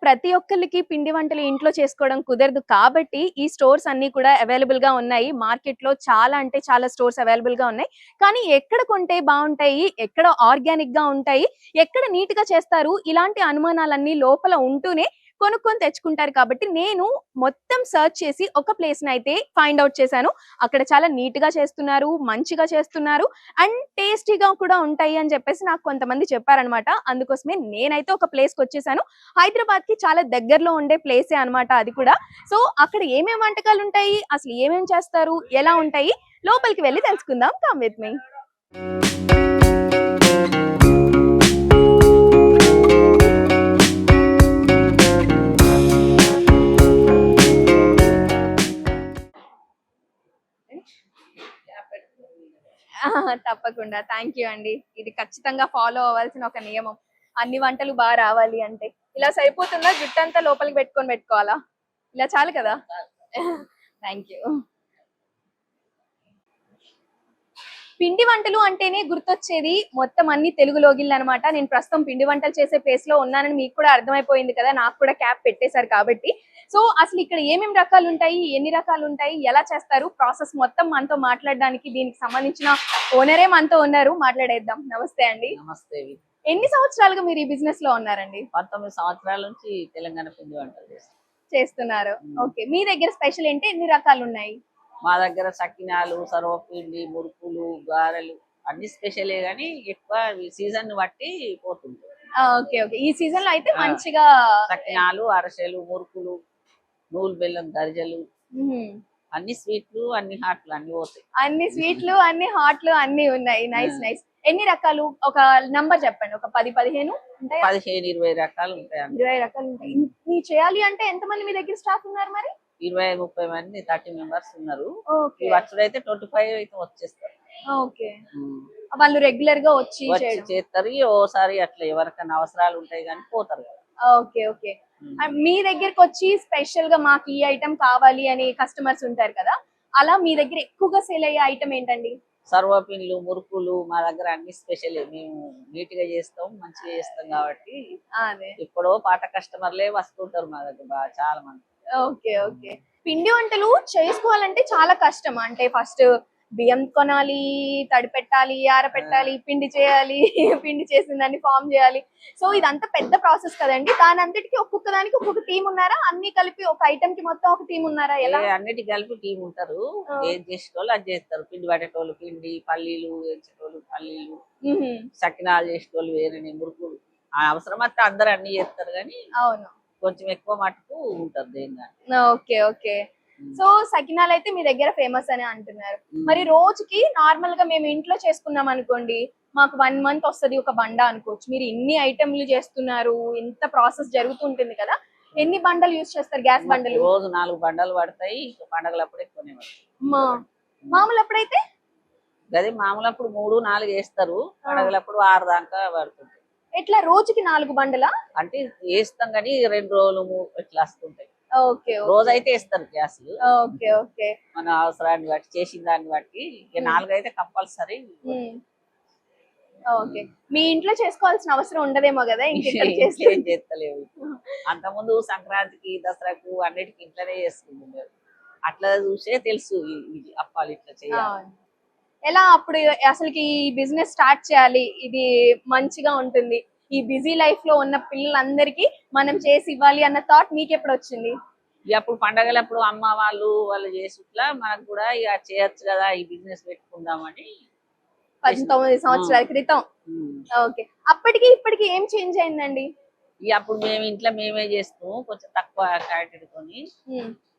ప్రతి ఒక్కళ్ళకి పిండి వంటలు ఇంట్లో చేసుకోవడం కుదరదు కాబట్టి ఈ స్టోర్స్ అన్ని కూడా అవైలబుల్ గా ఉన్నాయి. మార్కెట్ లో చాలా అంటే చాలా స్టోర్స్ అవైలబుల్ గా ఉన్నాయి. కానీ ఎక్కడ కొంటే బాగుంటాయి, ఎక్కడ ఆర్గానిక్ గా ఉంటాయి, ఎక్కడ నీట్ గా చేస్తారు, ఇలాంటి అనుమానాలన్నీ లోపల ఉంటూనే కొనుక్కొని తెచ్చుకుంటారు. కాబట్టి నేను మొత్తం సర్చ్ చేసి ఒక ప్లేస్ ని అయితే ఫైండ్ అవుట్ చేశాను. అక్కడ చాలా నీట్ గా చేస్తున్నారు, మంచిగా చేస్తున్నారు అండ్ టేస్టీగా కూడా ఉంటాయి అని చెప్పేసి నాకు కొంతమంది చెప్పారనమాట. అందుకోసమే నేనైతే ఒక ప్లేస్ కి వచ్చేసాను. హైదరాబాద్ కి చాలా దగ్గరలో ఉండే ప్లేసే అన్నమాట అది కూడా. సో అక్కడ ఏమేం వంటకాలు ఉంటాయి, అసలు ఏమేం చేస్తారు, ఎలా ఉంటాయి, లోపలికి వెళ్ళి తెలుసుకుందాం. Come with me. తప్పకుండా, థ్యాంక్ యూ అండి. ఇది ఖచ్చితంగా ఫాలో అవ్వాల్సిన ఒక నియమం. అన్ని వంటలు బాగా రావాలి అంటే ఇలా సరిపోతుందా? జుట్టంతా లోపలికి పెట్టుకోవాలా? ఇలా చాలు కదా. Thank you. పిండి వంటలు అంటేనే గుర్తొచ్చేది మొత్తం అన్ని తెలుగు లోగిళ్ళు అనమాట. నేను ప్రస్తుతం పిండి వంటలు చేసే ప్లేస్ లో ఉన్నానని మీకు కూడా అర్థమైపోయింది కదా, నాకు కూడా క్యాప్ పెట్టేశారు కాబట్టి. సో అసలు ఇక్కడ ఏమేమి రకాలు ఉంటాయి, ఎన్ని రకాలు ఉంటాయి, ఎలా చేస్తారు, ప్రాసెస్ మొత్తం మనతో మాట్లాడడానికి దీనికి సంబంధించిన ఓనరే మనతో ఉన్నారు. మాట్లాడేద్దాం. నమస్తే అండి. నమస్తే. ఎన్ని సంవత్సరాలుగా మీరు ఈ బిజినెస్ లో ఉన్నారండి? 19 సంవత్సరాల నుంచి తెలంగాణ పిండి వంటలు చేస్తున్నారు. ఓకే, మీ దగ్గర స్పెషల్ ఏంటి, ఎన్ని రకాలు ఉన్నాయి? మా దగ్గర సకినాలు, సర్వపిండి, మురుకులు, గారెలు అన్ని స్పెషలే గానీ ఎక్కువ సీజన్ బట్టి పోతుంది. ఓకే ఓకే, ఈ సీజన్ లో అయితే మంచిగా సకినాలు, అరసెలు, మురుకులు, నూలు బెల్లం దర్జలు, అన్ని స్వీట్లు, అన్ని హాట్లు అన్ని పోతాయి. అన్ని స్వీట్లు, అన్ని హాట్లు అన్ని ఉన్నాయి. Nice nice. ఎన్ని రకాలు, ఒక నంబర్ చెప్పండి. ఒక 10-15 ఉంటాయి. 15-20 రకాలు ఉంటాయి. 20 రకాలు ఉంటాయి. ఇన్ని చేయాలి అంటే ఎంతమంది మీ దగ్గర స్టాఫ్ ఉన్నారు మరి? 20-30 మంది, 30 మెంబర్స్ ఉన్నారు. వచ్చుడైతే 25 అయితే వచ్చేస్తారు. ఓకే, వాళ్ళు రెగ్యులర్ గా వచ్చి చేస్తారు. ఓసారి అట్లా ఎవరికైనా అవసరాలు ఉంటాయి కానీ పోతారు. Okay okay. మీ దగ్గరకు వచ్చి స్పెషల్ గా మాకు ఈ ఐటమ్ కావాలి అని కస్టమర్స్ ఉంటారు కదా, అలా మీ దగ్గర ఎక్కువగా సేల్ అయ్యే ఐటమ్ ఏంటండి? సర్వపిండ్లు, మురుకులు మా దగ్గర అన్ని స్పెషల్. మేము నీట్ గా చేస్తాం, మంచిగా చేస్తాం కాబట్టి ఇప్పుడు పాత కస్టమర్లే వస్తుంటారు మా దగ్గర బాగా చాలా మంది. Okay okay. పిండి వంటలు చేసుకోవాలంటే చాలా కష్టం. అంటే ఫస్ట్ బియ్యం కొనాలి, తడి పెట్టాలి, ఆరపెట్టాలి, పిండి చేయాలి, పిండి చేసిన దాన్ని ఫామ్ చేయాలి. సో ఇదంతా పెద్ద ప్రాసెస్ కదండి. దాని అంతటికి ఒక్కొక్క దానికి ఒక్కొక్క టీం ఉన్నారా? అన్ని కలిపి ఒక ఐటమ్ కి మొత్తం ఒక టీం ఉన్నారా? ఎలా? అన్నిటి కలిపి టీం ఉంటారు. ఏం చేసేటోళ్ళు అది చేస్తారు. పిండి పట్టేటోళ్ళు పిండి, పల్లీలు వేసేటోళ్ళు పల్లీలు, సకినాలు చేసేటోళ్ళు వేరే, మురుకులు అవసరం అయితే అందరు అన్ని చేస్తారు కానీ అవును కొంచెం ఎక్కువ మటుకు ఉంటారు దేని. Okay okay. సో సకినాలు అయితే మీ దగ్గర ఫేమస్ అని అంటున్నారు. మరి రోజుకి నార్మల్ గా మేము ఇంట్లో చేసుకున్నాం అనుకోండి, మాకు 1 month వస్తుంది ఒక బండ అనుకోవచ్చు. మీరు ఇన్ని ఐటమ్లు చేస్తున్నారు, ఇంత ప్రాసెస్ జరుగుతుంటుంది కదా, ఎన్ని బండలు యూజ్ చేస్తారు? గ్యాస్ బండలు రోజు 4 బండలు పడతాయి. పండగలప్పుడు ఎక్కువనే పడతాయి. మామూలు అప్పుడైతే గది మామూలప్పుడు 3-4 వేస్తారు. పండగలప్పుడు 6 దాకా పడుతుంది. ఎట్లా రోజుకి 4 బండలా? అంటే వేస్తాం కానీ 2 రోజులు ఇట్లా వస్తుంటాయి. ఓకే, రోజు అయితే వేస్తారు గ్యాస్. Okay okay. మన అవసరాన్ని బట్టి, చేసిన దాన్ని బట్టి 4 అయితే కంపల్సరీ. ఓకే, మీ ఇంట్లో చేసుకోవాల్సిన అవసరం ఉండదేమో కదా ఇంకేం చేస్తలేవు. అంతకుముందు సంక్రాంతికి, దసరాకు అన్నిటికి ఇంట్లోనే చేసుకుంటున్నారు. అట్లా చూసే తెలుసు ఇది అప్పాలు ఇట్లా చేయాలి. ఎలా అప్పుడు అసలుకి ఈ బిజినెస్ స్టార్ట్ చేయాలి, ఇది మంచిగా ఉంటుంది, ఈ బిజీ లైఫ్ లో ఉన్న పిల్లలందరికీ మనం చేసి ఇవ్వాలి అన్న థాట్ మీకు ఎప్పుడు వచ్చింది? అప్పుడు పండగలప్పుడు అమ్మ వాళ్ళు చేసిట్లా మనకు కూడా ఇక చేయొచ్చు కదా, ఈ బిజినెస్ పెట్టుకుందామని 19 సంవత్సరాల క్రితం. ఓకే, అప్పటికి ఇప్పటికి ఏం చేంజ్ అయిందండి? అప్పుడు మేము ఇంట్లో మేమే చేస్తాము, కొంచెం తక్కువ క్యాటరీతోని.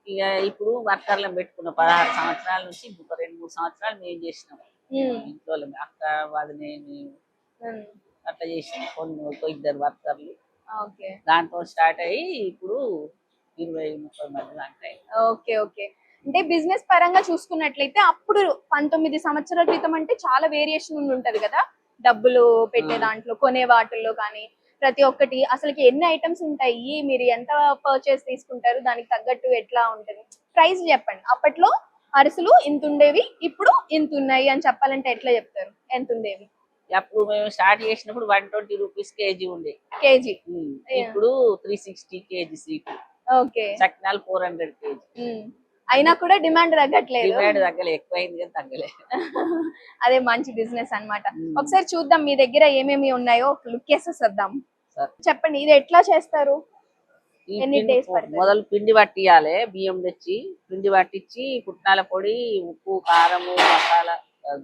ఇక ఇప్పుడు వర్కర్లను పెట్టుకున్నాం. 16 సంవత్సరాల నుంచి 2-3 సంవత్సరాలు మేము చేసినాం ఇంట్లో. అక్క వదినే అట్లా చేసినాం. కొన్ని 2 వర్కర్లు. దాంతో స్టార్ట్ అయ్యి ఇప్పుడు 20-30 మంది దాకా. Okay okay. అంటే బిజినెస్ పరంగా చూసుకున్నట్లయితే అప్పుడు 19 సంవత్సరాల క్రితం అంటే చాలా వేరియేషన్ ఉంటది కదా, డబ్బులు పెట్టే దాంట్లో, కొనే వాటిల్లో కానీ ప్రతి ఒక్కటి. అసలుకి ఎన్ని ఐటమ్స్ ఉంటాయి, మీరు ఎంత పర్చేస్ తీసుకుంటారు, దానికి తగ్గట్టు ఎట్లా ఉంటుంది, ప్రైస్ చెప్పండి. అప్పట్లో అరిసెలు ఇంత ఉండేవి, ఇప్పుడు ఇంత ఉన్నాయి అని చెప్పాలంటే ఎట్లా చెప్తారు? ఎంత ఉండేవి? అప్పుడు మేము స్టార్ట్ చేసినప్పుడు 120 రూపీస్ కేజీ ఉండే. కేజీ. ఇప్పుడు 360 కేజీ స్వీట్. ఓకే. చక్నాలు 400 కేజీ. అయినా కూడా డిమాండ్ తగ్గట్లేదు. డిమాండ్ తగ్గలే, ఎక్కువైంది కానీ తగ్గలే. అదే మంచి బిజినెస్ అన్నమాట. ఒకసారి చూద్దాం మీ దగ్గర ఏమేమి ఉన్నాయో, లుక్ వేసేద్దాం. చెప్పండి, ఇది ఎట్లా చేస్తారు? ఎన్ని డేస్ పడుతుంది? మొదలు పిండి పట్టియాలి, బియ్యం తెచ్చి పిండి పట్టించి పుట్నాల పొడి, ఉప్పు, కారము, మసాలా,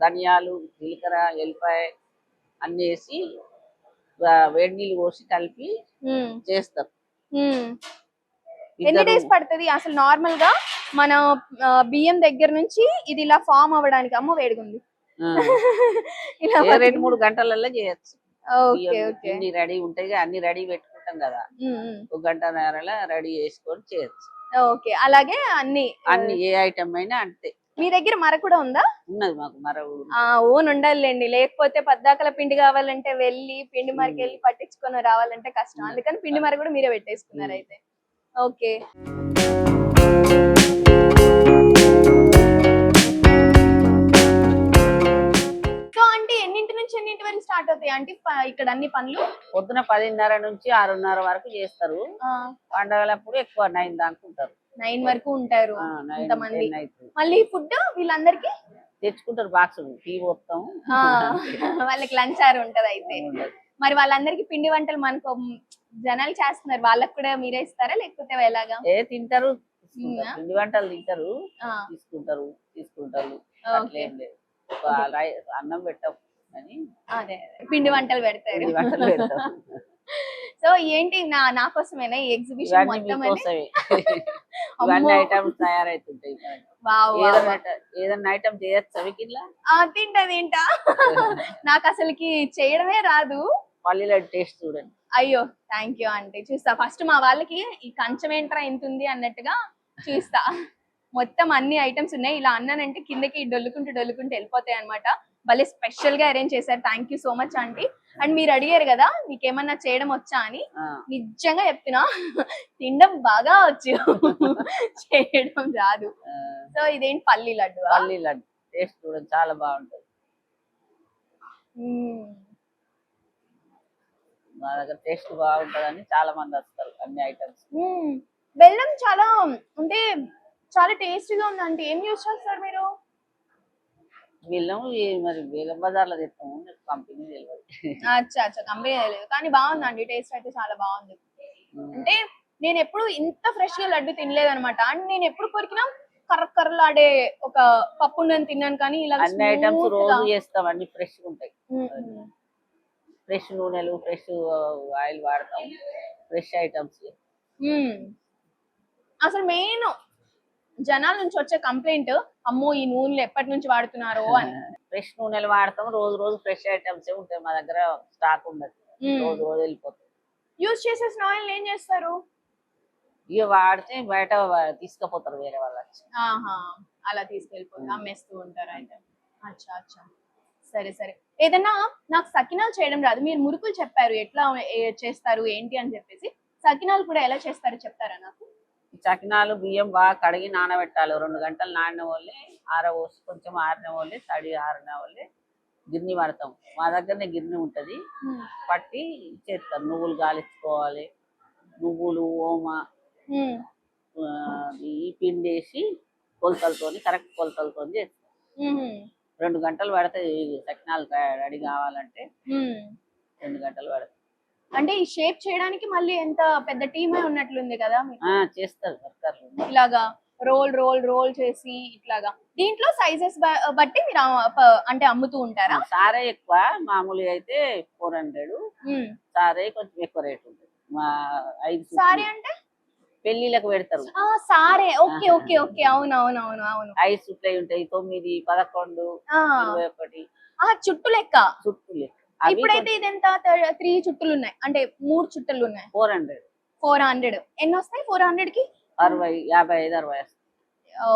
ధనియాలు, జీలకర్ర, ఎల్లిపాయ అన్ని వేసి వేడి నీళ్ళు పోసి కలిపి చేస్తారు. ఎన్ని డేస్ పడుతుంది అసలు నార్మల్ గా మన బియ్యం దగ్గర నుంచి ఇది ఇలా ఫామ్ అవ్వడానికి? అమ్మ వేడిగుంది. 2-3 గంటలలో చేయొచ్చు. Okay okay. అన్ని రెడీ ఉంటాయి, అన్ని రెడీ పెట్టుకుంటాం కదా, 1 గంటన్నరలో రెడీ చేసుకొని చేయొచ్చు. ఓకే. అలాగే అన్ని ఏ ఐటమ్ అయినా అంతే. మీ దగ్గర మర కూడా ఉందా? ఉన్నది మాకు మర. ఓన్ ఉండాలండి, లేకపోతే పద్దాకల పిండి కావాలంటే వెళ్ళి పిండి మరకి వెళ్ళి పట్టించుకొని రావాలంటే కష్టం. అందుకని పిండి మర కూడా మీరే పెట్టేసుకున్నారు అయితే. ఓకే. సో అంటే ఎన్నింటి నుంచి ఎన్నింటి వరకు స్టార్ట్ అవుతాయి అంటే ఇక్కడ అన్ని పనులు? పొద్దున 10:30 నుంచి 6:30 వరకు చేస్తారు. పండగలప్పుడు ఎక్కువ 9 దాకా ఉంటారు. 9 వరకు ఉంటారు ఇంతమంది. మళ్ళీ ఫుడ్ వీళ్ళందరికి తెచ్చుకుంటారు, బాక్స్ టీ పోతాం. వాళ్ళకి లంచ్ అవర్ ఉంటది అయితే. మరి వాళ్ళందరికి పిండి వంటలు మనకు జనాలు చేస్తున్నారు, వాళ్ళకి కూడా మీరే ఇస్తారా లేకపోతే ఎలాగా? తింటారు, పిండి వంటలు తింటారు, తీసుకుంటారు. అట్లేం లేదు, అన్నం పెట్టం అని అదే పిండి వంటలు పెడతారు. సో ఏంటి నా కోసమేనా ఈ ఎగ్జిబిషన్ మొత్తం? ఇవన్నీ ఐటమ్స్ తయారైతుంటాయి. ఏదన్నా ఐటమ్ చేయొచ్చా వీటిలో? తింటా. నాకు అసలుకి చేయడమే రాదు. పల్లీల టేస్ట్ చూడండి. అయ్యో థ్యాంక్ యూ ఆంటీ, చూస్తా. ఫస్ట్ మా వాళ్ళకి ఈ కంచం ఏంట్రా ఎంత ఉంది అన్నట్టుగా చూస్తా. మొత్తం అన్ని ఐటమ్స్ ఉన్నాయి. ఇలా అన్నానంటే కిందకి డొల్లుకుంటూ వెళ్ళిపోతాయి అనమాట. భలే స్పెషల్ గా అరేంజ్ చేశారు. Thank you so much aunty. And మీరు అడిగారు కదా మీకేమన్నా చేయడం వచ్చా అని, నిజంగా చెప్తున్నా తినడం బాగా వచ్చు, చేయడం రాదు. సో ఇదేంటి పల్లి లడ్డు? పల్లి లడ్డు టేస్ట్ చూడండి, చాలా బాగుంటది. మా దగ్గర టేస్ట్ బాగుంటదని చాలా మంది వస్తారు అన్ని ఐటమ్స్. బెల్లం చాలా అంటే చాలా టేస్టీగా ఉంది అంటే ఏం యూజ్ చేస్తారు మీరు? బెల్లం మరి బేగం బజార్ లో తెస్తాము, కంపెనీ తెలియదు. అచ్చా కంపెనీ తెలియదు, కానీ బాగుందండి, టేస్ట్ అయితే చాలా బాగుంది. అంటే నేను ఎప్పుడు ఇంత ఫ్రెష్ గా లడ్డు తినలేదు అనమాట. అండ్ నేను ఎప్పుడు కొరికినా కర్రలాడే ఒక పప్పు ఉండని తిన్నాను, కానీ ఇలా అన్ని ఐటమ్స్ రోజు చేస్తాం, అన్ని ఫ్రెష్ గా ఉంటాయి. ఫ్రెష్ నూనెలు, ఫ్రెష్ ఆయిల్ వాడతాం, ఫ్రెష్ ఐటమ్స్. అసలు మెయిన్ జనాల నుంచి వచ్చే కంప్లైంట్, అమ్మో ఈ నూనెలు ఎప్పటి నుంచి వాడుతున్నారో అని. ఫ్రెష్ నూనెలు వాడతాం, రోజు ఫ్రెష్ ఐటమ్స్ ఉంటాయి. మా దగ్గర స్టాక్ ఉండదు, రోజు వెళ్ళిపోతాయి. యూజ్ చేసేసిన ఆయిల్ ఏం చేస్తారు? ఇక వాడితే బయట తీసుకుపోతారు వేరే వాళ్ళు వచ్చి. అలా తీసుకెళ్ళిపోతారు, అమ్మేస్తూ ఉంటారు అయితే. అచ్చా సరే. ఏదన్నా నాకు సకినాలు చేయడం రాదు, మీరు మురుకులు చెప్పారు ఎట్లా చేస్తారు ఏంటి అని చెప్పేసి. సకినాలు కూడా ఎలా చేస్తారో చెప్తారా నాకు? సకినాలు బియ్యం బాగా కడిగి నానబెట్టాలి, 2 గంటలు నానిన వాళ్ళే ఆరబోసి, కొంచెం ఆరిన వాళ్ళే తడి ఆరిన వాళ్ళే గిన్నె పడతాం. మా దగ్గరనే గిన్నె ఉంటది, పట్టి చేస్తాం. నువ్వులు గాలించుకోవాలి, నువ్వులు, ఓమ, ఈ పిండి వేసి కొలతలతోని, కరెక్ట్ కొలతలతో చేస్తాం. 2 గంటలు పడతాయి సకినాలు రెడీ కావాలంటే. 2 గంటలు పడతాయి. అంటే ఈ షేప్ చేయడానికి మళ్ళీ ఎంత పెద్ద టీమే ఉన్నట్లుంది కదా? చేస్తారు ఇలాగా రోల్ చేసి ఇట్లాగా. దీంట్లో సైజెస్ బట్టి మీరు అంటే అమ్ముతూ ఉంటారా? సారే ఎక్కువ, మామూలుగా అయితే 400. సారే కొంచెం ఎక్కువ రేట్ ఉంటుంది. మా 5 సారే అంటే పెళ్లిలకు పెడతారు. సారే, ఓకే. అవును. 5 చుట్లే ఉంటాయి, 9, 11, 21. చుట్టు లెక్క. ఇప్పుడైతే ఇది ఎంత? 3 చుట్టులు ఉన్నాయి అంటే 3 చుట్టలు ఉన్నాయి. 400. ఎన్ని వస్తాయి 400 కి? 55-60 వస్తాయి.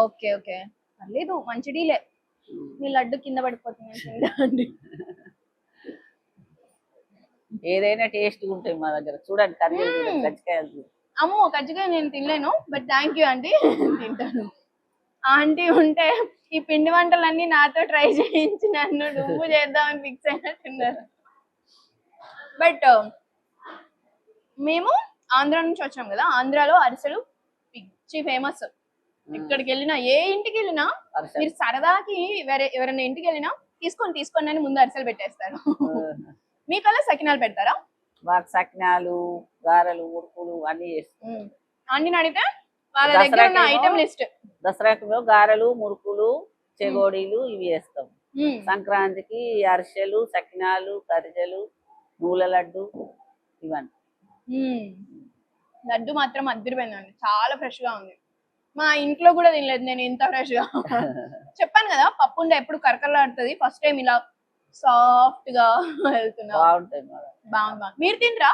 ఓకే పర్లేదు, మంచి డీలే. మీ లడ్డు కింద పడిపోతుంది. ఏదైనా టేస్ట్ ఉంటాయి మా దగ్గర. చూడండి కజ్జికాయలు. అమ్మో కజ్జికాయ నేను తినలేను, బట్ థ్యాంక్ యూ ఆంటీ, తింటాను. ఆంటీ ఉంటే ఈ పిండి వంటలన్నీ నాతో ట్రై చేయించి నన్ను నువ్వు చేద్దామని ఫిక్స్ అయినట్టున్నారు. బట్ మేము ఆంధ్ర నుంచి వచ్చాం కదా, ఆంధ్రాలో అరిసెలు పిచ్చి ఫేమస్. ఎక్కడికి వెళ్ళినా, ఏ ఇంటికి వెళ్ళినా మీరు సరదాకి ఎవరైనా ఇంటికి వెళ్ళినా తీసుకొని అని ముందు అరిసెలు పెట్టేస్తారు. మీకల్లా సకినాలు పెడతారా? మాకు సకినాలు, గారెలు, మురుకులు అన్ని చేస్తాం. అన్ని అడిగితే వాళ్ళ దగ్గర ఉన్న ఐటమ్ లిస్ట్. దసరాకి గారెలు, మురుకులు, చెగోడీలు ఇవి చేస్తాం. సంక్రాంతికి అరిసెలు, సకినాలు, కరిజలు, నూల లడ్డు ఇవన్నీ. లడ్డు మాత్రం అద్దరిపోయిందండి, చాలా ఫ్రెష్ గా ఉంది. మా ఇంట్లో కూడా తినలేదు నేను ఇంత ఫ్రెష్ గా. చెప్పాను కదా పప్పు ఉండే ఎప్పుడు కరకరలాడుతుంది, ఫస్ట్ టైం ఇలా సాఫ్ట్ గా వెళ్తున్నా. బాగుంది. మీరు తినరా?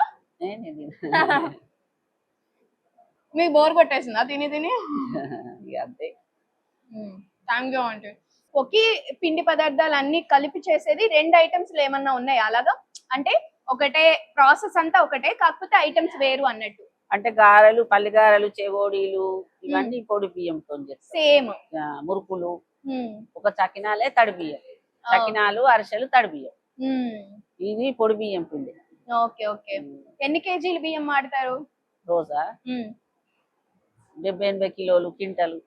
మీకు బోర్ కొట్టేసిందా తిని తిని? అంతే. థ్యాంక్ యూ అంటే ఒకే పిండి పదార్థాలు అన్ని కలిపి చేసేది 2 ఐటమ్స్ ఏమన్నా ఉన్నాయా అలాగా? అంటే ఒకటే ప్రాసెస్ అంతా ఒకటే, కాకపోతే ఐటమ్స్ వేరు అన్నట్టు. అంటే గారెలు, పల్లి గారెలు, చెగోడీలు ఇవన్నీ పొడి బియ్యంతో చేస్తాం. సేమ్. మురుకులు ఒక చకినాలే తడి బియ్యం, చకినాలు అరిసెలు తడి బియ్యం, ఇది పొడి బియ్యం పిండి. Okay okay. ఎన్ని కేజీలు బియ్యం వాడతారు రోజా? 70-80 కిలోలు, క్వింటలు.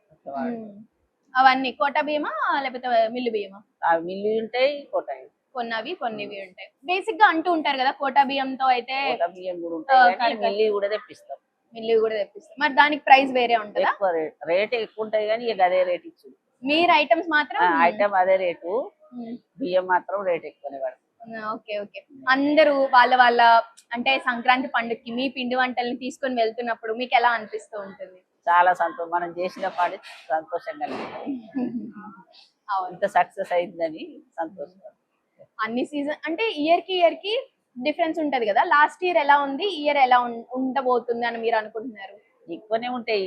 అవన్నీ కోటా బియ్యమా లేకపోతే మిల్లు బియ్యమా? అవి మిల్లు ఉంటాయి, కోటాయి కొన్నివి ఉంటాయి. బేసిక్ గా అంటూ ఉంటారు కదా కోటా బియ్యంతో అయితే బియ్యం కూడా ఉంటాయి, మిల్లి కూడా తెప్పిస్తాం. మరి దానికి ప్రైస్ వేరే ఉంటుందా? రేట్ ఎక్కువ ఉంటాయి కానీ ఇక అదే రేట్ ఇచ్చు. మీరు ఐటమ్స్ మాత్రం ఐటమ్ అదే రేటు, బియ్యం మాత్రం రేట్ ఎక్కువనే పడుతుంది. Okay okay. అందరూ వాళ్ళ అంటే సంక్రాంతి పండుగకి మీ పిండి వంటల్ని తీసుకొని వెళ్తున్నప్పుడు మీకు ఎలా అనిపిస్తూ ఉంటుంది? చాలా సంతోషం, మనం చేసిన పని సంతోషంగా ఇంత సక్సెస్ అయిందని సంతోషం. అన్ని సీజన్ అంటే ఇయర్ కి డిఫరెన్స్ ఉంటది కదా, లాస్ట్ ఇయర్ ఎలా ఉంది, ఇయర్ ఎలా ఉండబోతుంది అని మీరు అనుకుంటున్నారు? ఎక్కువనే ఉంటాయి.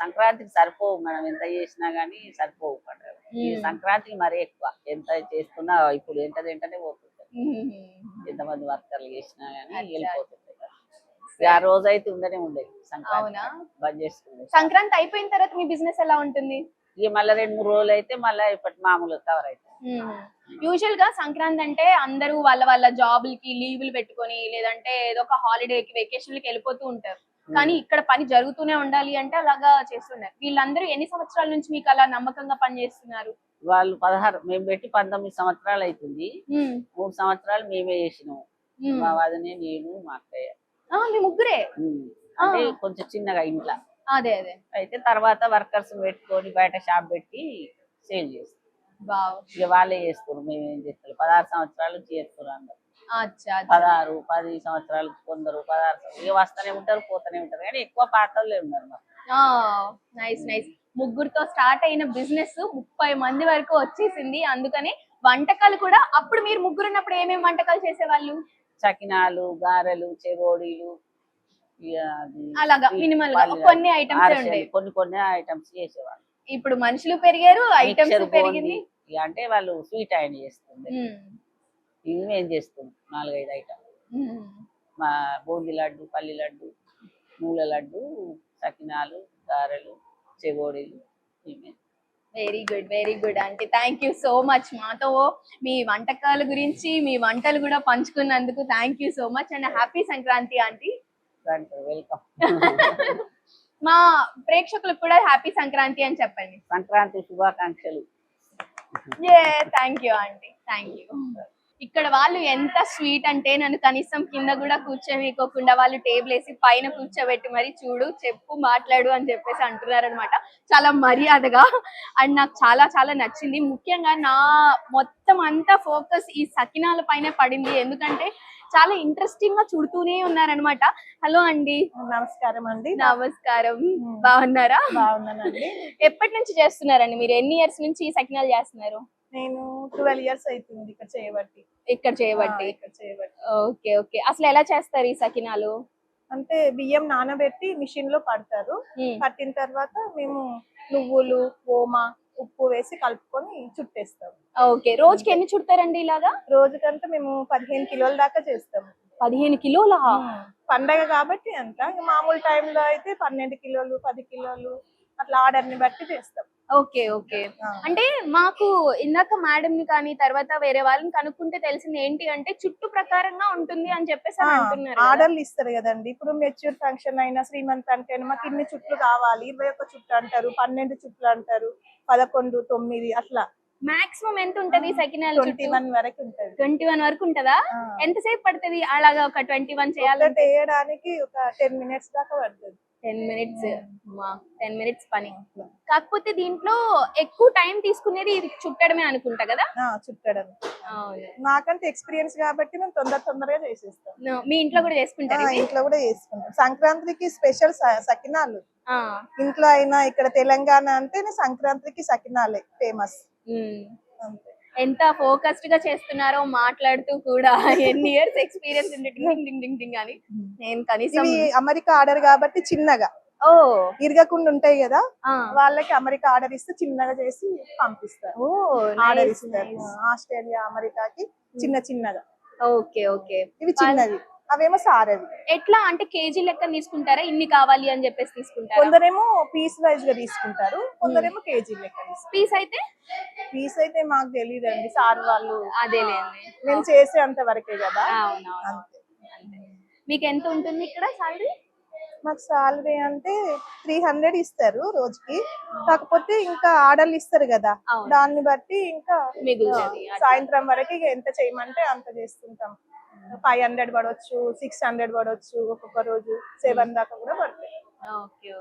సంక్రాంతికి సరిపోవు, మనం ఎంత చేసినా గానీ సరిపోవు పండుగ. ఈ సంక్రాంతికి మరీ ఎక్కువ, ఎంత చేసుకున్నా ఇప్పుడు ఏంటంటే పోతుంటాయి. ఎంతమంది వర్కర్లు చేసినా గానీ వెళ్ళిపోతుంటాయి. ఆ రోజు అయితే ఉండనే ఉండేది సంక్రాంతి, బంద్ చేసుకుంది. సంక్రాంతి అయిపోయిన తర్వాత మీ బిజినెస్ ఎలా ఉంటుంది? ఇక మళ్ళీ 2-3 రోజులు అయితే మళ్ళీ ఇప్పటి మామూలు కవర్ అవుతుంది. యూజువల్ గా సంక్రాంతి అంటే అందరూ వాళ్ళ జాబులకి లీవులు పెట్టుకొని లేదంటే ఏదో ఒక హాలిడేకి వెకేషన్లకి వెళ్ళిపోతూ ఉంటారు. కానీ ఇక్కడ పని జరుగుతూనే ఉండాలి అంటే అలాగా చేస్తున్నారు. వీళ్ళందరూ ఎన్ని సంవత్సరాల నుంచి మీకు అలా నమ్మకంగా పనిచేస్తున్నారు? వాళ్ళు 16, మేము పెట్టి 19 సంవత్సరాలు అవుతుంది. 3 సంవత్సరాలు మేమే చేసినాము, మా వదినే, నేను, మా అక్కయ్య. మీ ముగ్గురే? అంటే కొంచెం చిన్నగా ఇంట్లో. అదే అయితే తర్వాత వర్కర్స్ పెట్టుకొని బయట షాప్ పెట్టి సేల్ చేస్తాం. ఇక వాళ్ళే చేస్తారు, మేమేం చేస్తాం. 16 సంవత్సరాలు చేస్తున్నారు అందరు. 16-10 సంవత్సరాలు, కొందరు 16. ఇక వస్తూనే ఉంటారు, పోతూనే ఉంటారు, కానీ ఎక్కువ పాతలే ఉన్నారు. Nice nice. ముగ్గురుతో స్టార్ట్ అయిన బిజినెస్ 30 మంది వరకు వచ్చేసింది. అందుకని వంటకాలు కూడా అప్పుడు మీరు ముగ్గురు ఉన్నప్పుడు ఏమేమి వంటకాలు చేసేవాళ్ళు? చకినాలు, గారెలు, చెగోడీలు, అలాగా మినిమల్ గా కొన్ని ఐటమ్స్ ఉండేవి. కొన్ని ఐటమ్స్ చేసేవాళ్ళు. ఇప్పుడు మనుషులు పెరిగారు, ఐటమ్స్ పెరిగింది. అంటే వాళ్ళు స్వీట్ ఆయన చేస్తుంది, ఇవి మేము చేస్తున్నాం 4-5 ఐటమ్. మా బూందీ లడ్డు, పల్లి లడ్డు, నూల లడ్డు, సకినాలు, గారెలు, చెగోడీలు. Very good aunty. Thank you so much మాతో మీ వంటకాల గురించి, మీ వంటలు కూడా పంచుకున్నందుకు thank you so much and happy Sankranti aunty. Welcome. మా ప్రేక్షకులకు కూడా హ్యాపీ సంక్రాంతి అని చెప్పండి. సంక్రాంతి శుభాకాంక్షలు. Thank you aunty, thank you. ఇక్కడ వాళ్ళు ఎంత స్వీట్ అంటే నన్ను కనీసం కింద కూడా కూర్చోవేయకోకుండా వాళ్ళు టేబుల్ వేసి పైన కూర్చోబెట్టి మరి చూడు, చెప్పు, మాట్లాడు అని చెప్పేసి అంటున్నారు అనమాట, చాలా మర్యాదగా. అండ్ నాకు చాలా చాలా నచ్చింది. ముఖ్యంగా నా మొత్తం అంతా ఫోకస్ ఈ సకినాల పైన పడింది, ఎందుకంటే చాలా ఇంట్రెస్టింగ్ గా చూడుతూనే ఉన్నారనమాట. హలో అండి. నమస్కారం అండి. నమస్కారం. బాగున్నారా? బాగున్నానండి. ఎప్పటి నుంచి చేస్తున్నారండి మీరు? ఎన్ని ఇయర్స్ నుంచి ఈ సకినాలు చేస్తున్నారు? నేను 12 ఇయర్స్ అవుతుంది ఇక్కడ చేయబట్టి. Okay okay. అసలు ఎలా చేస్తారు ఈ సకినాలు? అంటే బియ్యం నానబెట్టి మిషన్ లో పడతారు, పట్టిన తర్వాత మేము నువ్వులు, ఓమ, ఉప్పు వేసి కలుపుకొని చుట్టేస్తాం. ఓకే. రోజుకి ఎన్ని చుడతారండి ఇలాగా? రోజుకంటే మేము 15 కిలోల దాకా చేస్తాం. 15 కిలోలా? పండగ కాబట్టి అంత. మామూలు టైంలో అయితే 12 కిలోలు, 10 కిలోలు అట్లా ఆర్డర్ ని బట్టి చేస్తాం. Okay okay. అంటే మాకు ఇందాక మేడం ని కానీ తర్వాత వేరే వాళ్ళని కనుక్కుంటే తెలిసింది ఏంటి అంటే చుట్టూ ప్రకారంగా ఉంటుంది అని చెప్పేసి అని అంటున్నారు కదా. ఆర్డర్లు ఇస్తారు కదండి. ఇప్పుడు మెచ్యూర్ ఫంక్షన్ అయినా శ్రీమంతానికి అయినా మాకు ఇన్ని చుట్లు కావాలి, 21 చుట్లు అంటారు, 12 చుట్లు అంటారు, 11, 9 అట్లా మాక్సిమం ఎంత ఉంటది సకినాలు? 21 వరకు ఉంటది. 21 వరకు ఉంటదా? ఎంతసేపు పడుతుంది అలాగా ఒక 21 చేయాలంటే? వేయడానికి ఒక 10 minutes దాకా పడుతుంది. 10 minutes. 10 minutes పని. కాకపోతే దీంట్లో ఎక్కువ టైం తీసుకునేది ఇది చుట్టడమే అనుకుంటా కదా. చుట్టడం నాకంటే ఎక్స్పీరియన్స్ కాబట్టి మేము తొందరగా చేసేస్తాం. మీ ఇంట్లో కూడా చేసుకుంటారు? ఇంట్లో కూడా చేసుకుంటాం. సంక్రాంతికి స్పెషల్ సకినాలు. ఇంట్లో అయినా ఇక్కడ తెలంగాణ అంటే సంక్రాంతికి సకినాలే ఫేమస్. ఎంత ఫోకస్డ్ గా చేస్తున్నారో మాట్లాడుతూ కూడా. ఎన్ని ఇయర్స్ ఎక్స్పీరియన్స్ అని. నేను కనీసం అమెరికా ఆర్డర్ కాబట్టి చిన్నగా ఇరగకుండా ఉంటాయి కదా, వాళ్ళకి అమెరికా ఆర్డర్ ఇస్తే చిన్నగా చేసి పంపిస్తారు. ఆర్డర్ ఇస్తారు ఆస్ట్రేలియా అమెరికాకి చిన్నగా. Okay okay. ఇవి చిన్నవి, అవేమో సారవి. ఎట్లా అంటే కేజీ లెక్క తీసుకుంటారా? ఇన్ని కావాలి అని చెప్పేసి తీసుకుంటారా? కొందరేమో పీస్ వైజ్ గా తీసుకుంటారు, కొందరేమో కేజీ లెక్క తీసుకుంటారు. పీస్ అయితే మాకు తెలియదండి, సార్ వాళ్ళు. అదేలేండి, మేము చేసే అంత వరకే కదా. అంతే. మీకు ఎంత ఉంటుంది ఇక్కడ సాలరీ? మాకు సాలరీ అంటే 300 ఇస్తారు రోజుకి. కాకపోతే ఇంకా ఆర్డర్లు ఇస్తారు కదా, దాన్ని బట్టి ఇంకా సాయంత్రం వరకు ఎంత చేయమంటే అంత చేస్తుంటాం. 500 పడవచ్చు, 600 పడవచ్చు, ఒక్కొక్క రోజు 7 దాకా కూడా పడతాయి.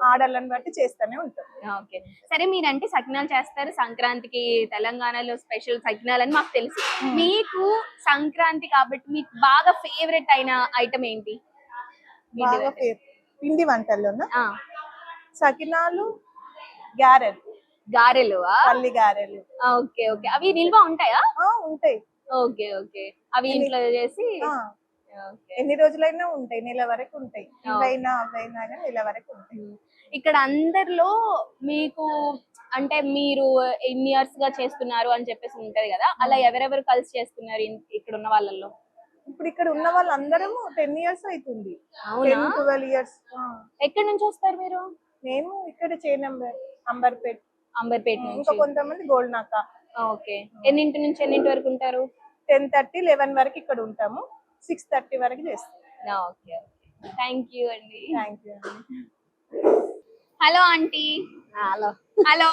ఆర్డర్లను బట్టి చేస్తూనే ఉంటాం. ఓకే సరే, మీరంటే సకినాలు చేస్తారు సంక్రాంతికి, తెలంగాణలో స్పెషల్ సకినాలు అని మాకు తెలుసు. మీకు సంక్రాంతి కాబట్టి మీకు బాగా ఫేవరెట్ అయిన ఐటమ్ ఏంటి? పిండి వంటల్లోనా? సకినాలు, గారెలు, పల్లి గారెలు. Okay okay. అవి నిల్వ ఉంటాయా? ఉంటాయి. Okay okay. అవి ఇంట్లో చేసి ఎన్ని రోజులైనా ఉంటాయి, నెల వరకు ఉంటాయి. అవైనా నెల వరకు ఉంటాయి. ఇక్కడ అందరిలో మీకు అంటే మీరు ఎన్ని ఇయర్స్ గా చేస్తున్నారు అని చెప్పేసి ఉంటది కదా, అలా ఎవరెవరు కలిసి చేస్తున్నారు ఇక్కడ ఉన్న వాళ్ళల్లో? ఇప్పుడు ఇక్కడ ఉన్న వాళ్ళందరము 10 years అవుతుంది. 10-12 years. ఎక్కడి నుంచి వస్తారు మీరు? మేము ఇక్కడ అంబర్పేట నుంచి. ఇంకా కొంతమంది గోల్నాక. ఓకే. ఎన్నింటి నుంచి ఎన్నింటి వరకు ఉంటారు? 10:30, 11 వరకు ఇక్కడ ఉంటాము. 6:30 వరకు చేస్తాం. ఓకే. థ్యాంక్ యూ అండి. Hello aunty. హలో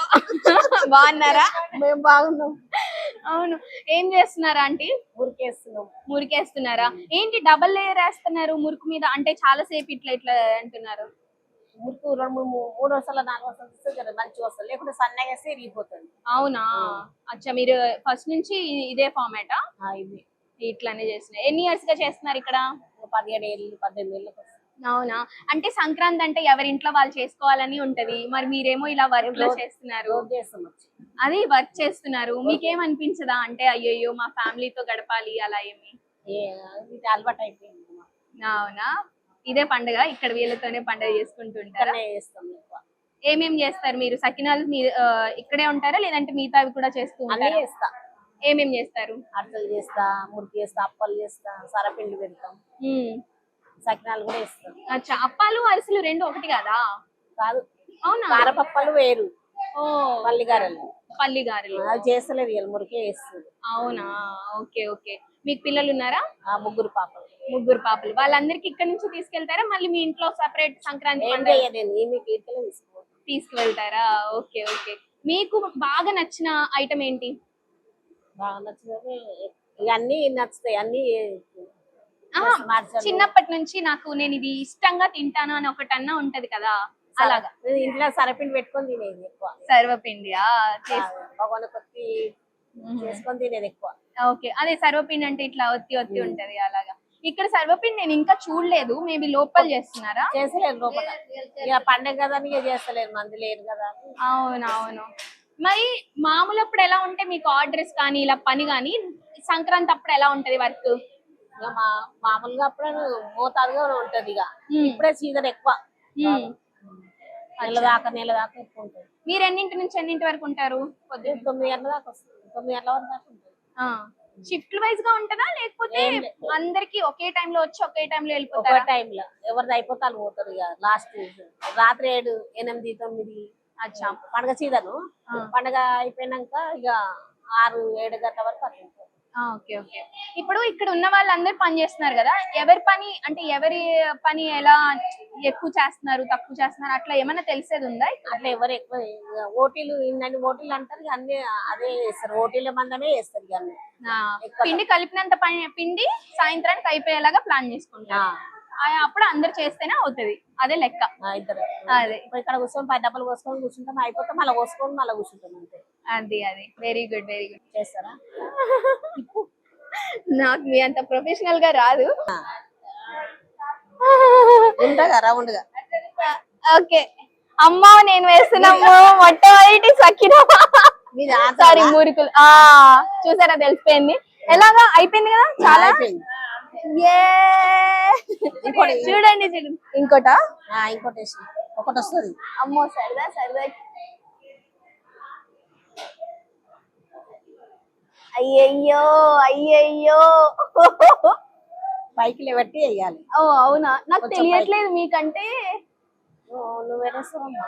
బాగున్నారా? మేము బాగున్నాం. అవును, ఏం చేస్తున్నారా ఆంటీ? మురికేస్తున్నారా? ఏంటి డబల్ లేయర్ వేస్తున్నారు మురుకు మీద? అంటే చాలా సేపు ఇట్లా అంటున్నారు. మురుకు 2-3 వరుసలు 4 వరుసలు మంచిగా వస్తుంది, లేకుంటే సన్నగా వేస్తే ఇరిగిపోతుంది. అవునా? అచ్చా, మీరు ఫస్ట్ నుంచి ఇదే ఫార్మాటా? ఇది ఇట్లానే చేస్తున్నారు. ఎన్ని ఇయర్స్ గా చేస్తున్నారు ఇక్కడ? 17 ఏళ్ళు 18 ఏళ్ళకి. అవునా? అంటే సంక్రాంతి అంటే ఎవరింట్లో వాళ్ళు చేసుకోవాలని ఉంటది, మరి మీరేమో ఇలా వర్క్ లో చేస్తున్నారు. అది వర్క్ చేస్తున్నారు, మీకేమనిపించదా? అంటే అయ్యో మా ఫ్యామిలీతో గడపాలి అలా ఏమి? అలవాటు అయిపోయింది. అవునా? ఇదే పండుగ, ఇక్కడ వీళ్ళతోనే పండుగ చేసుకుంటుంటారా? ఏమేం చేస్తారు మీరు? సకినాలు మీరు ఇక్కడే ఉంటారా లేదంటే మిగతావి కూడా చేస్తూ ఉంటారా? ఏమేం చేస్తారు? అరిసెలు చేస్తా, మురికి చేస్తా, అప్పాలు చేస్తా, సరపిండి పెడతాం, సకినాలు కూడా వేస్తాం. అచ్చా, అప్పాలు అరిసెలు రెండు ఒకటి కదా? కాదు. అవునా? కారపప్పలు వేరు, పల్లి గారెలు అవి చేస్తలేదు, ఇవాళ మురికే వేస్తుంది. అవునా? Okay okay. మీకు పిల్లలు ఉన్నారా? 3 పాపలు. 3 పాపలు. వాళ్ళందరికి ఇక్కడ నుంచి తీసుకెళ్తారా మళ్ళీ మీ ఇంట్లో సెపరేట్ సంక్రాంతి తీసుకువెళ్తారా? Okay okay. మీకు బాగా నచ్చిన ఐటమ్ ఏంటి? బాగా నచ్చినవి అన్ని నచ్చుతాయి. అన్ని చిన్నప్పటి నుంచి నేను ఇది ఇష్టంగా తింటాను అని ఒకటన్నా ఉంటది కదా, అలాగా? ఇంట్లో సరపిండి పెట్టుకొని తినేది ఎక్కువ. సర్వపిండి చేసుకొని తినేది ఎక్కువ. ఓకే, అదే సర్వపిండి అంటే ఇట్లా ఒత్తి ఉంటది అలాగా. ఇక్కడ సర్వపిండి నేను ఇంకా చూడలేదు, మేబీ లోపల చేస్తున్నారా? చేసలేదు లోపల, ఇక పండగ కదా చేస్తలేదు, మంది లేరు కదా. అవునవును. మరి మామూలు అప్పుడు ఎలా ఉంటే మీకు ఆర్డర్స్ కానీ ఇలా పని కానీ, సంక్రాంతి అప్పుడు ఎలా ఉంటది వర్క్? మామూలుగా అప్పుడు మోతాదుగా ఉంటది, ఇక ఇప్పుడే సీజన్ ఎక్కువ. నెల దాకా ఎక్కువ ఉంటుంది. మీరు ఎన్నింటి నుంచి ఎన్నింటి వరకు ఉంటారు? 9 గంటల దాకా వస్తుంది, 9 గంటల వరకు దాకా ఉంటుంది. షిఫ్ట్ వైజ్ గా ఉంటదా లేకపోతే అందరికి ఒకే టైం లో వచ్చి ఒకే టైం లో వెళ్ళిపోతారా? టైం లో ఎవరిది అయిపోతే వాళ్ళు పోతారు. ఇక లాస్ట్ రాత్రి 7, 8, 9 అచ్చా. పండగ సీజన్ ఆ. పండగ అయిపోయినాక ఇక 6-7 గంటల వరకు అట్లా ఉంటుంది. Okay okay. ఇప్పుడు ఇక్కడ ఉన్న వాళ్ళందరూ పని చేస్తున్నారు కదా, ఎవరి పని అంటే ఎవరి పని ఎలా ఎక్కువ చేస్తున్నారు తక్కువ చేస్తున్నారు అట్లా ఏమైనా తెలిసేది ఉందా? అట్లా ఎవరు ఎక్కువ ఓటీలు ఇన్ని ఓటీలు అంటారు ఇక అన్ని అదే చేస్తారు, ఓటీల మందమే చేస్తారు ఇక అన్ని. పిండి కలిపినంత పిండి సాయంత్రానికి అయిపోయేలాగా ప్లాన్ చేసుకుంటారు. అప్పుడు అందరు చేస్తేనే అవుతుంది, అదే లెక్క. ఇద్దరు అదే ఇక్కడ కూర్చొని 10 డబ్బలు కోసుకొని కూర్చుంటాం, అయిపోతే మళ్ళీ కోసుకొని మళ్ళీ కూర్చుంటాం అంతే. అది వెరీ గుడ్ వెరీ గుడ్. చేస్తారా? నాకు మీ అంత ప్రొఫెషనల్ గా రాదు. ఉండగా రౌండ్ గా. ఓకే అమ్మా నేను వేస్తున్నాము మొట్టమొదటి సకినా సారీ మురుకులు. చూసారా తెలిసిపోయింది, ఎలాగా అయిపోయింది కదా చాలా. అయిపోయింది. చూడండి చూడండి ఇంకోట ఇంకోటి ఒకటి వస్తుంది. అమ్మో సరదా సరదా. అయ్యయ్యో అయ్యయ్యో పైకి లేబట్టి వేయాలి. ఓ అవునా, నాకు తెలియట్లేదు మీకంటే. నువ్వేస్తావమ్మా.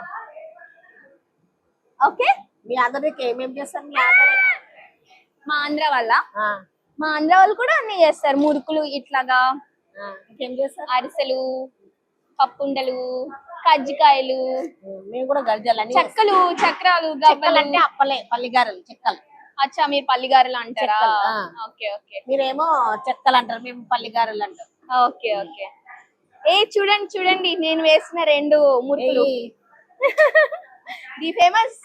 ఓకే మీ అందరికి ఏమేమి చేస్తారు? మీ అందరికి మా ఆంధ్ర వాళ్ళ మా ఆంధ్ర వాళ్ళు కూడా అన్ని చేస్తారు, మురుకులు ఇట్లాగా, ఇంకేం చేస్తారు? అరిసెలు, పప్పుండలు, కజ్జికాయలు, మేము కూడా గర్జాలని, చెక్కలు, చక్రాలు, గవ్వలు అంటే అప్పలే పల్లిగారెలు చెక్కలు. అచ్చా మీరు పల్లిగారెలు అంటారా? Okay okay. మీరేమో చెక్కలు అంటారు, మేము పల్లిగారెలు అంటాం. Okay okay. చూడండి చూడండి నేను వేసిన 2 మురుకులు, ది ఫేమస్.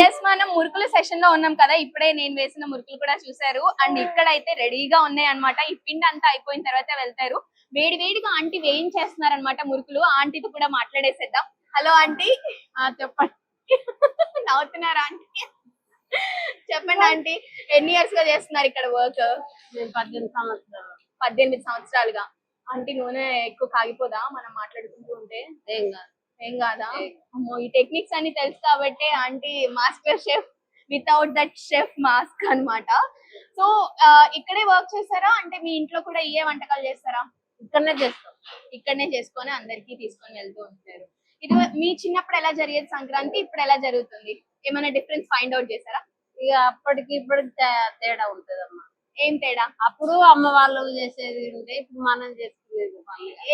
ఎస్ మనం మురుకుల సెషన్ లో ఉన్నాం కదా, ఇప్పుడే నేను వేసిన మురుకులు కూడా చూసారు. అండ్ ఇక్కడ అయితే రెడీగా ఉన్నాయి అన్నమాట. ఈ పిండి అంతా అయిపోయిన తర్వాత వెళ్తారు. వేడి వేడిగా ఆంటీ వేయించేస్తున్నారు అనమాట మురుకులు. ఆంటీతో కూడా మాట్లాడేసేద్దాం. Hello aunty. చెప్పండి. నవ్వుతున్నారా ఆంటీ? చెప్పండి ఆంటీ, ఎన్ని ఇయర్స్ గా చేస్తున్నారు ఇక్కడ వర్క్? 18 సంవత్సరాలు. 18 సంవత్సరాలుగా. ఆంటీ నూనె ఎక్కువ కాగిపోదా మనం మాట్లాడుకుంటూ ఉంటే? ఏం కాదా? అమ్మో ఈ టెక్నిక్స్ అన్ని తెలుసు కాబట్టి aunty master chef without that chef mask అన్నమాట. సో ఇక్కడే వర్క్ చేస్తారా అంటే మీ ఇంట్లో కూడా ఇవే వంటకాలు చేస్తారా? ఇక్కడనే చేసుకొని అందరికి తీసుకొని వెళ్తూ ఉంటారు. ఇది మీ చిన్నప్పుడు ఎలా జరిగేది సంక్రాంతి, ఇప్పుడు ఎలా జరుగుతుంది? ఏమైనా డిఫరెన్స్ ఫైండ్ అవుట్ చేశారా? ఇక అప్పటికి ఇప్పటికి తేడా ఉంటదమ్మా. ఏం తేడా? అప్పుడు అమ్మ వాళ్ళు చేసేది ఉంటే ఇప్పుడు మనం చేసుకునేది.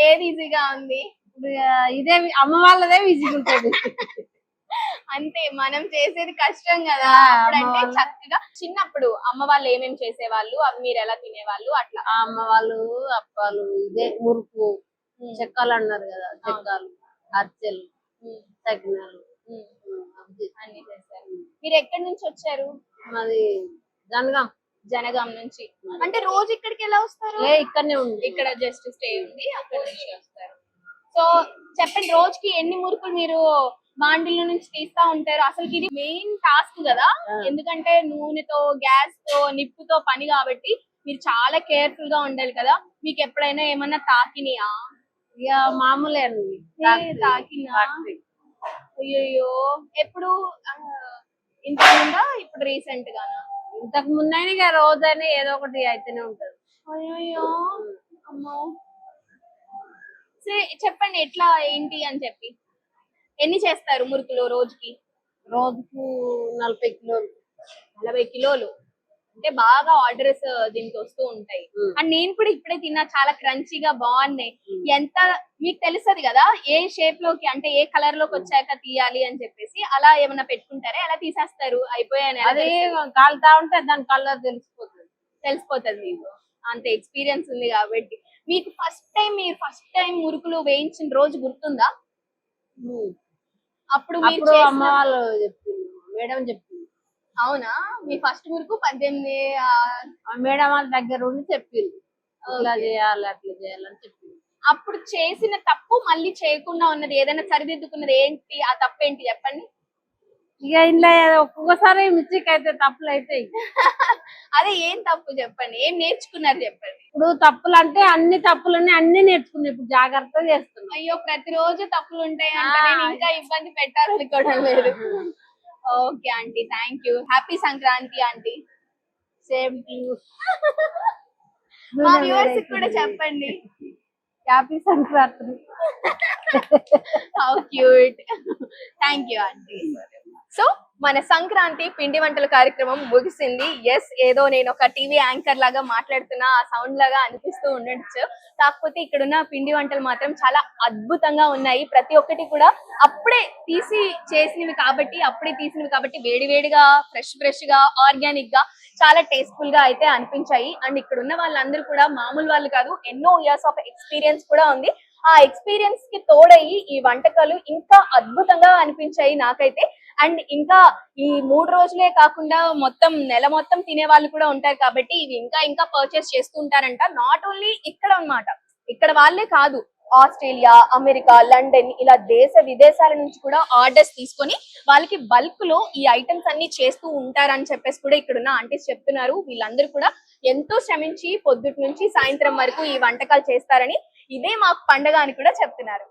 ఏది ఈజీగా ఉంది? ఇదే అమ్మ వాళ్ళదే ఈజీగా ఉంటది. అంతే, మనం చేసేది కష్టం కదా. అప్పుడంటే చక్కగా చిన్నప్పుడు అమ్మ వాళ్ళు ఏమేమి చేసేవాళ్ళు, అవి మీరు ఎలా తినేవాళ్ళు అట్లా? అమ్మ వాళ్ళు అప్పాలు, ఇదే మురుకు, చెక్కలు అన్నారు కదా, చెక్కలు, అరిసెలు, తగినాలు అన్ని చేశారు. మీరు ఎక్కడి నుంచి వచ్చారు? మాది జనగాం నుంచి. అంటే రోజు ఇక్కడికి ఎలా వస్తారు? ఇక్కడనే ఉంది, ఇక్కడ జస్ట్ స్టే ఉంది, అక్కడ నుంచి వస్తారు. సో చెప్పండి, రోజుకి ఎన్ని మురుకులు మీరు బాండిల నుంచి తీస్తా ఉంటారు? అసలు ఇది మెయిన్ టాస్క్ కదా, ఎందుకంటే నూనెతో, గ్యాస్ తో, నిప్పుతో పని కాబట్టి మీరు చాలా కేర్ఫుల్ గా ఉండాలి కదా. మీకు ఎప్పుడైనా ఏమన్నా తాకినాయా? ఇక మామూలే తాకినా? అయ్యో ఎప్పుడు? ఇంతకు ముందా ఇప్పుడు రీసెంట్ గానా? ఇంతకు ముందైనా ఇక రోజైనా ఏదో ఒకటి అయితేనే ఉంటది. అయ్యో అమ్మో. చెప్పండి ఎట్లా ఏంటి అని చెప్పి. ఎన్ని చేస్తారు మురుకులు రోజుకి? రోజుకు 40 కిలోలు. 40 కిలోలు అంటే బాగా ఆర్డర్స్ దీనికి వస్తూ ఉంటాయి. అండ్ నేను కూడా ఇప్పుడే తిన్నా, చాలా క్రంచీగా బాగున్నాయి. ఎంత మీకు తెలుస్తుంది కదా ఏ షేప్ లోకి అంటే ఏ కలర్ లోకి వచ్చాక తీయాలి అని చెప్పేసి, అలా ఏమన్నా పెట్టుకుంటారా? ఎలా తీసేస్తారు? అయిపోయాను అదే కాలుతా ఉంటే దాని కలర్ తెలిసిపోతుంది మీకు, అంత ఎక్స్పీరియన్స్ ఉంది కాబట్టి. మీకు మీరు ఫస్ట్ టైం మురుకులు వేయించిన రోజు గుర్తుందా? అప్పుడు అమ్మ వాళ్ళు చెప్పింది, మేడం చెప్పింది. అవునా? మీ ఫస్ట్ మురుకు 18 మేడం వాళ్ళ దగ్గర ఉండి చెప్పింది, ఇట్లా చేయాలి అట్లా చేయాలని చెప్పింది. అప్పుడు చేసిన తప్పు మళ్ళీ చేయకుండా ఉన్నది ఏదైనా సరిదిద్దుకున్నది ఏంటి? ఆ తప్పు ఏంటి చెప్పండి. ఇక ఇంట్లో ఒక్కొక్కసారి మిస్టేక్ అయితే తప్పులు అవుతాయి. అదే ఏం తప్పు చెప్పండి, ఏం నేర్చుకున్నారు చెప్పండి. ఇప్పుడు తప్పులు అంటే అన్ని తప్పులన్నీ అన్ని నేర్చుకున్నాయి, ఇప్పుడు జాగ్రత్తగా చేస్తున్నాం. అయ్యో ప్రతిరోజు తప్పులు ఉంటాయి అంటే నేను ఇంకా ఇబ్బంది పెట్టాలనుకోవడం లేదు. Okay aunty, thank you. Happy Sankranti aunty. Same to you. మా వ్యూవర్స్ కూడా చెప్పండి. Happy Sankranti. How cute. Thank you aunty. So మన సంక్రాంతి పిండి వంటల కార్యక్రమం ముగిసింది. ఎస్, ఏదో నేను ఒక టీవీ యాంకర్ లాగా మాట్లాడుతున్నా ఆ సౌండ్ లాగా అనిపిస్తూ ఉండొచ్చు. కాకపోతే ఇక్కడున్న పిండి వంటలు మాత్రం చాలా అద్భుతంగా ఉన్నాయి. ప్రతి ఒక్కటి కూడా అప్పుడే చేసినవి కాబట్టి వేడి వేడిగా ఫ్రెష్ గా ఆర్గానిక్ గా చాలా టేస్ట్ఫుల్ గా అయితే అనిపించాయి. అండ్ ఇక్కడ ఉన్న వాళ్ళందరూ కూడా మామూలు వాళ్ళు కాదు, ఎన్నో ఇయర్స్ ఆఫ్ ఎక్స్పీరియన్స్ కూడా ఉంది. ఆ ఎక్స్పీరియన్స్ కి తోడయి ఈ వంటకాలు ఇంకా అద్భుతంగా అనిపించాయి నాకైతే. అండ్ ఇంకా ఈ 3 రోజులే కాకుండా మొత్తం నెల మొత్తం తినే వాళ్ళు కూడా ఉంటారు కాబట్టి ఇవి ఇంకా పర్చేస్ చేస్తూ ఉంటారంట. నాట్ ఓన్లీ ఇక్కడ అన్నమాట, ఇక్కడ వాళ్ళే కాదు, ఆస్ట్రేలియా, అమెరికా, లండన్ ఇలా దేశ విదేశాల నుంచి కూడా ఆర్డర్స్ తీసుకొని వాళ్ళకి బల్క్ లో ఈ ఐటమ్స్ అన్ని చేస్తూ ఉంటారని చెప్పేసి కూడా ఇక్కడున్న ఆంటీస్ చెప్తున్నారు. వీళ్ళందరూ కూడా ఎంతో శ్రమించి పొద్దుటి నుంచి సాయంత్రం వరకు ఈ వంటకాలు చేస్తారని, ఇదే మాకు పండగ అని కూడా చెప్తున్నారు.